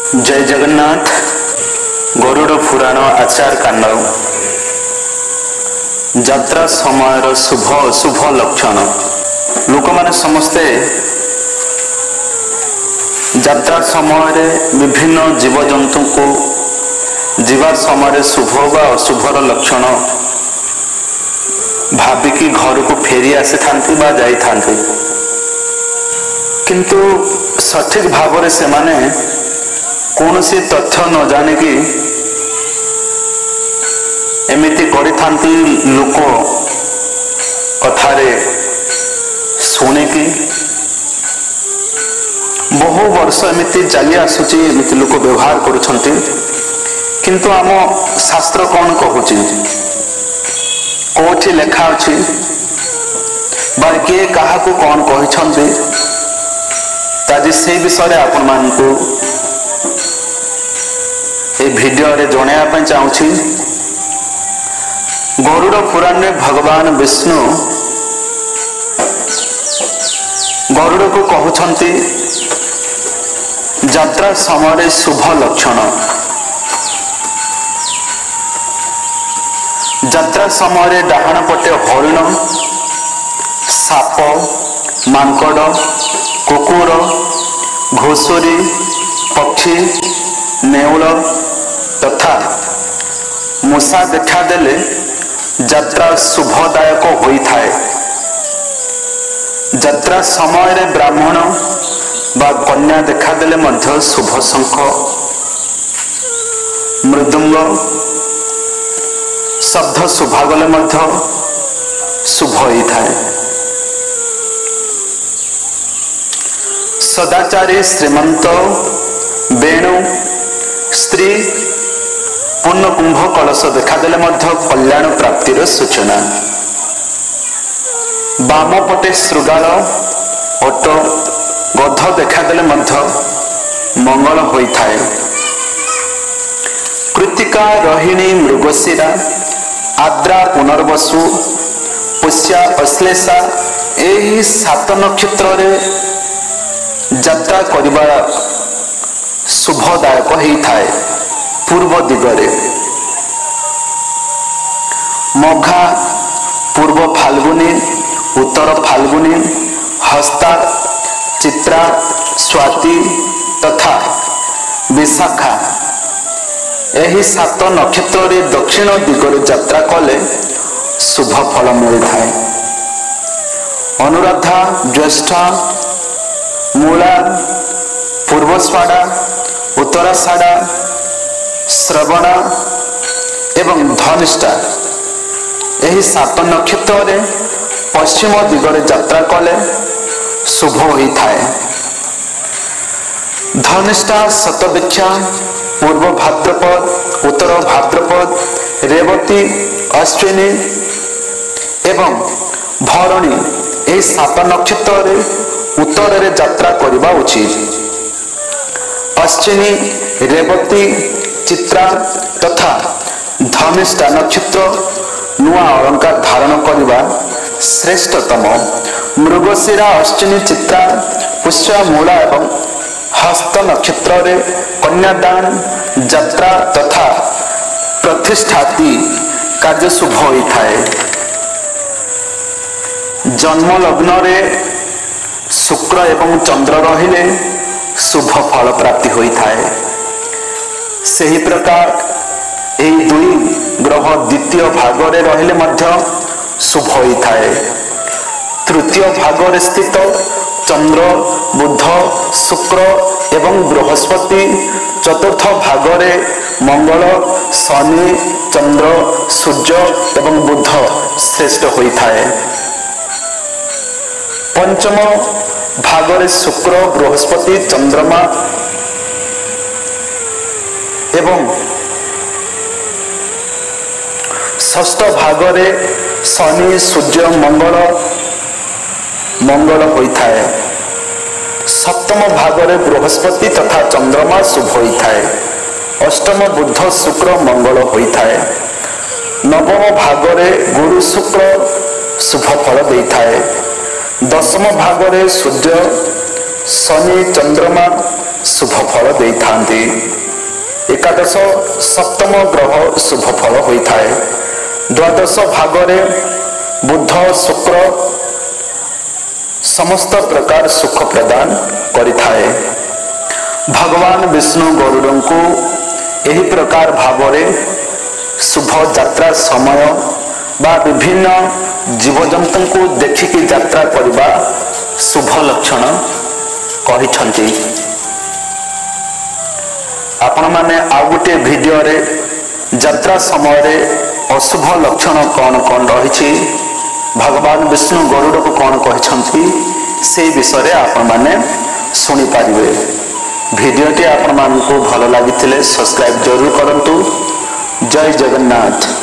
जय जगन्नाथ। गरुड़ पुराण आचार कांड यात्रा समय शुभ अशुभ लक्षण। लोक माने समस्ते यात्रा समय विभिन्न जीवजंतु को जीवा समय शुभ व अशुभर लक्षण भाविकी घर को फेरी आसी थांती बा जाई थांती, किंतु सठिक भाव से माने कौन सी तथ्य न जाने कि एमिति करी थांती लोक कथारे शुणी कि बहु वर्ष एमिति चली आसुची, एमिति लोक व्यवहार करुछंती, किंतु आम शास्त्र कौन कहूची, कोठी लेखा अछि बा किए काहाकू कौन कहिछंती, ताजी से विषय आपण मानकू ए वीडियो रे जणाया पय चाहूछी। गरुड़ पुराण में भगवान विष्णु गरुड़ को कहउछंती यात्रा समय शुभ लक्षण। यात्रा समय डाहाण पटे हरिण, साप, मांकड़, कुकुर, घोषुरी, पक्षी, नेउल तथा मूषा देखा देले यात्रा शुभदायक होइथाए। यात्रा समय ब्राह्मण बा कन्या देखा देले मध्य शुभ शंख, मृदुंग शब्द शुभागले मध्य शुभ होइथाए। सदाचारी श्रीमंत वेणु स्त्री पूर्ण कुंभ कलश देखा देले मध्य कल्याण प्राप्तिर सूचना। बाम पटे श्रृगाल ओट गध देखा देले मध्य मंगल होइथाए। कृतिका रोहिणी मृगशिरा आद्रा पुनर्वसु पुष्या अश्लेषा एही 7 नक्षत्र रे यात्रा करिबा शुभदायक होइथाए। पूर्व दिगरे मघा पूर्व फाल्गुनी, उत्तर फाल्गुनी, हस्ता, चित्रा, स्वाति तथा विशाखा एही 7 नक्षत्र रे दक्षिण दिगरे यात्रा कले शुभ फल मिलता। अनुराधा, ज्येष्ठा, मूला, पूर्वस्वाड़ा, उत्तराषाढ़ा, श्रवणा एवं धनिष्ठा एही 7 नक्षत्र रे पश्चिम दिगरे यात्रा कले शुभ होइथाए। धनिष्ठा, शतभिक्षा, पूर्व भाद्रपद, उत्तर भाद्रपद, रेवती, अश्विनी एवं भरणी एही 7 नक्षत्र रे उत्तर रे यात्रा करिबा उचित। अश्विनी, रेवती, चित्रा तथा धनिष्ठा नक्षत्र नुआ अलंकार धारण करिबा श्रेष्ठतम। मृगशिरा, अश्विनी, चित्रा, पुष्य, मूला एवं हस्त नक्षत्र रे कन्यादान, यात्रा तथा प्रतिष्ठाति कार्य शुभ होइथाए। जन्म लग्न रे शुक्र एवं चंद्र रहिले शुभ फल प्राप्ति होइथाए। सही प्रकार एही 2 ग्रह द्वितीय भाग रे रहिले मध्य शुभ होइथाए। तृतीय भाग रे स्थित चंद्र, बुध, शुक्र एवं बृहस्पति, चतुर्थ भाग रे मंगल, शनि, चंद्र, सूर्य एवं बुध श्रेष्ठ होइथाए। पंचम भाग रे शुक्र, बृहस्पति, चंद्रमा एवं षष्ठ भाग रे शनि, सूर्य, मंगल होइथाए। सप्तम भाग रे बृहस्पति तथा चंद्रमा शुभ होइथाए। अष्टम बुध, शुक्र, मंगल होइथाए। नवम भाग रे गुरु, शुक्र शुभ फल देइथाए। दशम भाग रे सूर्य, शनि, चंद्रमा शुभ फल देइथांती। एकादश सप्तम ग्रह शुभ फल होता है। द्वादश भागरे बुध शुक्र समस्त प्रकार सुख प्रदान करिथाए। भगवान विष्णु गरुड़ को यही प्रकार भावरे शुभ यात्रा समय बा विभिन्न जीवजंतु को देखिकी यात्रा करने शुभ लक्षण कहिछंती। आपण माने आ गोटे वीडियो रे यात्रा समय रे अशुभ लक्षण कौन कौन रही भगवान विष्णु गरुड़ को कौन कहिछंती से विषय रे आपण माने सुनी पारिबे। वीडियोटी आपण मानकु भल लागिथिले सब्सक्राइब जरूर करंतु। जय जगन्नाथ।